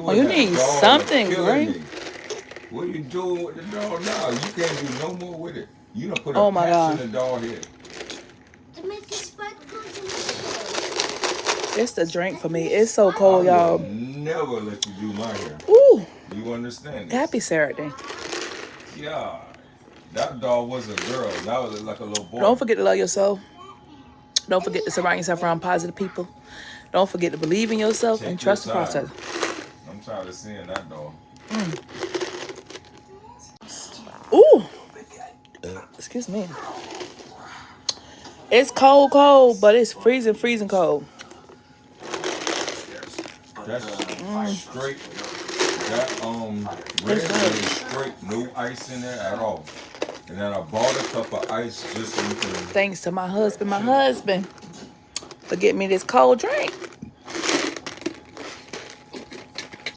Oh, you need something, right? What are you doing with the doll now? You can't do no more with it. You done put a Oh my patch God. in the doll head. To make the sparkles in the It's the drink for me. It's so I cold, would y'all. never let you do my hair. Ooh, You understand happy this? Saturday. Yeah. That doll was a girl. Now it look like a little boy. Don't forget to love yourself. Don't forget to surround yourself around positive people. Don't forget to believe in yourself and Check your trust the side. process. I'm tired of seeing that doll. Ooh, excuse me. It's cold, cold, but it's freezing, freezing cold. That's straight. That red It's one good. is straight, no ice in there at all. And then I bought a cup of ice just so you can. Thanks to my husband for getting me this cold drink.